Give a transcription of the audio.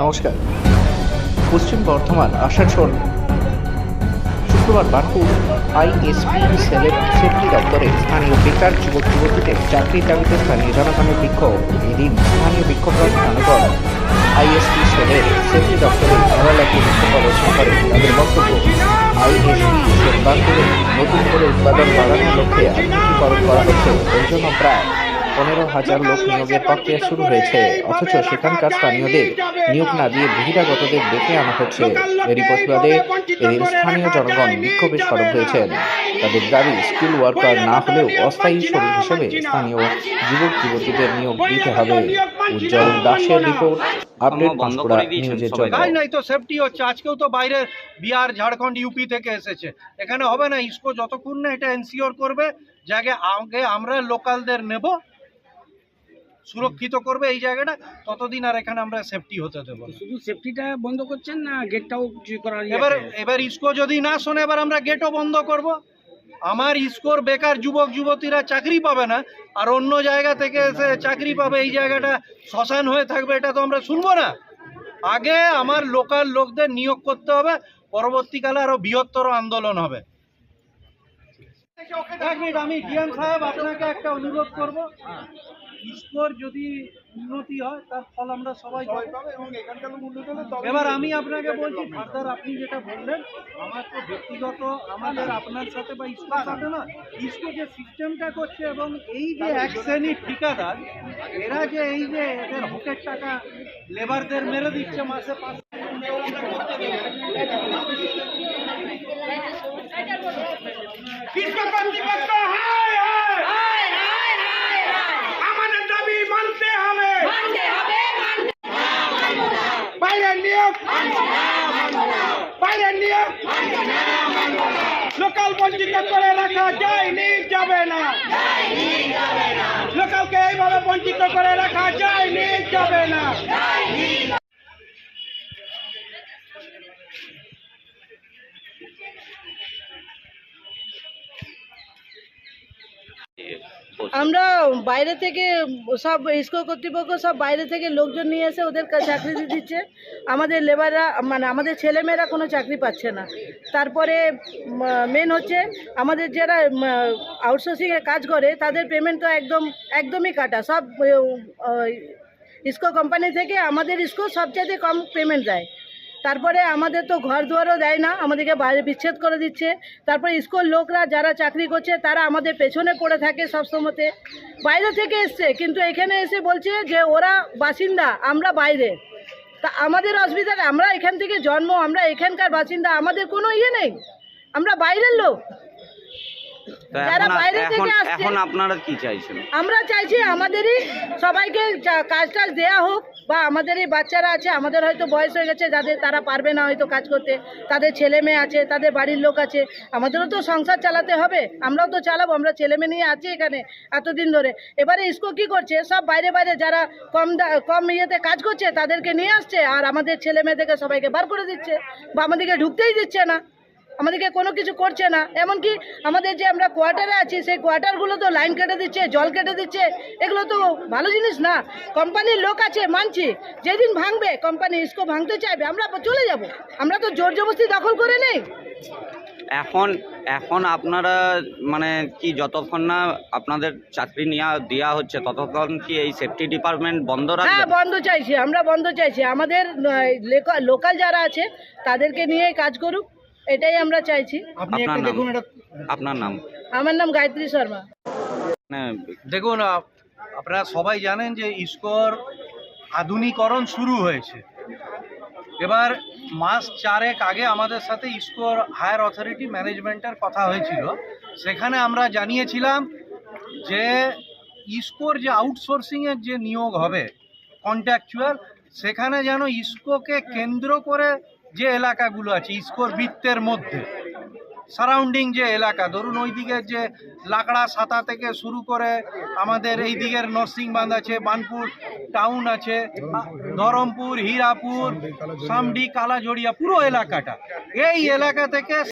নমস্কার। পশ্চিম বর্ধমান আসানসোল শুক্রবার বার্নপুর আইএসপি সেলের সেফটি দপ্তরে স্থানীয় বেকার যুবক যুবতীদের চাকরির দাবিতে স্থানীয় জনগণের বিক্ষোভ। এদিন স্থানীয় বিক্ষোভরত জনগণ আইএসপি সেলের সেফটি দপ্তরে ধারা লাগিয়ে বিক্ষোভ প্রদর্শন করে। তাদের বক্তব্য, আইএসপি সেল বার্নপুরে নতুন করে উৎপাদন বাড়ানোর লক্ষ্যে আধুনিকীকরণ করা হচ্ছে। এই জন্য প্রায় 15,000 লোক নিয়োগের প্রক্রিয়া শুরু হয়েছে, অথচ সেখানকার স্থানীয়দের নিয়োগ না দিয়ে বহিরাগতদের ডেকে আনা হচ্ছে। এরই প্রতিবাদে এদিন স্থানীয় জনগণ বিক্ষোভে সরব হয়েছেন। তাদের দাবি, স্কিল ওয়ার্কার না হলেও অস্থায়ী শ্রমিক হিসেবে স্থানীয় যুবক যুবতীদের নিয়োগ দিতে হবে। উজ্জ্বল দাসের রিপোর্ট, আপডেট পাঁশকুড়া নিউজের জন্য। নাই তো সেফটি হচ্ছে। আজকেও তো বাইরে বিহার, ঝাড়খণ্ড, ইউপি থেকে এসেছে। এখানে হবে না। ইসকো যতক্ষণ না এটা এনসিওর করবে জায়গায় আগে আমরা লোকালদের নেব, সুরক্ষিত করবে এই জায়গাটা, ততদিন আর এখানে আমরা সেফটি হতে দেবো না। শুধু সেফটিটা বন্ধ করছেন না গেটটাও করার? এবার ইসকো যদি না শোনে, এবার আমরা গেটও বন্ধ করব। আমার ইসকোর বেকার যুবক যুবতীরা চাকরি পাবে না, আর অন্য জায়গা থেকে এসে চাকরি পাবে, এই জায়গাটা শ্মশান হয়ে থাকবে, এটা তো আমরা শুনবো না। আগে আমার লোকাল লোকদের নিয়োগ করতে হবে, পরবর্তীকালে আরো বৃহত্তর আন্দোলন হবে। এক মিনিট, আমি ডিএম সাহেব আপনাকে একটা অনুরোধ করব। ইসকোর যদি উন্নতি হয় তার ফল আমরা সবাই পাবো এবং এখানকার উন্নতি হলে এবার আমি আপনাকে বলছি, ফার্দার আপনি যেটা বললেন, আমার তো ব্যক্তিগত আমাদের আপনার সাথে বা ইসকোর সাথে না, ইসকো যে সিস্টেমটা করছে এবং এই যে এক শ্রেণীর ঠিকাদার, এরা যে এই যে এদের হকের টাকা লেবারদের মেরে দিচ্ছে মাসে 5 লোকাল বঞ্চিত করে রাখা যায়নি, যাবে না। লোকালকে এইভাবে বঞ্চিত করে রাখা যায়নি, যাবে না। আমরা বাইরে থেকে সব ইসকো কর্তৃপক্ষ সব বাইরে থেকে লোকজন নিয়ে এসে ওদের চাকরি দিচ্ছে। আমাদের লেবাররা মানে আমাদের ছেলেমেয়েরা কোনো চাকরি পাচ্ছে না। তারপরে মেন হচ্ছে আমাদের যারা আউটসোর্সিংয়ে কাজ করে তাদের পেমেন্ট তো একদমই কাটা। সব ইসকো কোম্পানি থেকে আমাদের ইসকো সবচেয়ে কম পেমেন্ট দেয়। তারপরে আমাদের তো ঘর দুয়ারও দেয় না, আমাদেরকে বাইরে বিচ্ছেদ করে দিচ্ছে। তারপরে স্কুল লোকরা যারা চাকরি করছে তারা আমাদের পেছনে পড়ে থাকে সব সময়তে। বাইরে থেকে এসছে কিন্তু এখানে এসে বলছে যে ওরা বাসিন্দা, আমরা বাইরে। তা আমাদের অসুবিধা, আমরা এখান থেকে জন্ম, আমরা এখানকার বাসিন্দা, আমাদের কোনো ইয়ে নেই, আমরা বাইরের লোক। যারা বাইরে থেকে আসছে, এখন আপনারা কি চাইছেন? আমরা চাইছি আমাদেরই সবাইকে কাজ টাজ দেওয়া হোক, বা আমাদের এই বাচ্চারা আছে, আমাদের হয়তো বয়স হয়ে গেছে, যাদের তারা পারবে না হয়তো কাজ করতে, তাদের ছেলে মেয়ে আছে, তাদের বাড়ির লোক আছে, আমাদেরও তো সংসার চালাতে হবে, আমরাও তো চালাবো। আমরা ছেলে মেয়ে নিয়ে আছি এখানে এতদিন ধরে। এবারে ইসকো কী করছে, সব বাইরে বাইরে যারা কম ইয়েতে কাজ করছে তাদেরকে নিয়ে আসছে, আর আমাদের ছেলে মেয়েদেরকে সবাইকে বার করে দিচ্ছে, বা আমাদেরকে ঢুকতেই দিচ্ছে না, আমাদেরকে কোনো কিছু করছে না। এমনকি আমাদের যে আমরা কোয়ার্টারে আছি সেই কোয়ার্টারগুলো তো লাইন কেটে দিচ্ছে, জল কেটে দিচ্ছে। এগুলো তো ভালো জিনিস না। কোম্পানির লোক আছে মানছি, যেদিন ভাঙবে কোম্পানি, ইসকো ভাঙতে চাইবে, আমরা চলে যাব। আমরা তো জোর জবরদস্তি দখল করে নেই। এখন আপনারা মানে কি, যতক্ষণ না আপনাদের চাকরি দেওয়া হচ্ছে ততক্ষণ কি এই সেফটি ডিপার্টমেন্ট বন্ধ রাখবে? হ্যাঁ, বন্ধ চাইছি, আমরা বন্ধ চাইছি। আমাদের লোকাল যারা আছে তাদেরকে নিয়ে কাজ করুক, এটাই আমরা চাইছি। আপনার নাম? আমার নাম গায়ত্রী শর্মা। দেখুন, আপনারা সবাই জানেন যে ইসকোর আধুনিকরণ শুরু হয়েছে। এবার মাস 4 আগে আমাদের সাথে ইসকোর হায়ার অথরিটি ম্যানেজমেন্টের কথা হয়েছিল। সেখানে আমরা জানিয়েছিলাম যে ইসকোর যে আউটসোর্সিংয়ের যে নিয়োগ হবে কন্ট্রাকচুয়াল, সেখানে যেন ইসকোকে কেন্দ্র করে যে এলাকাগুলো আছে ইসকোর বৃত্তের মধ্যে, সারাউন্ডিং যে এলাকা, ধরুন ওই দিকের যে লাকড়া সাতা থেকে শুরু করে আমাদের এই দিকের নরসিংবান্ধ আছে, বানপুর টাউন আছে, ধরমপুর, হীরাপুর, সামডি, কালাজড়িয়া, পুরো এলাকাটা, এই এলাকা থেকে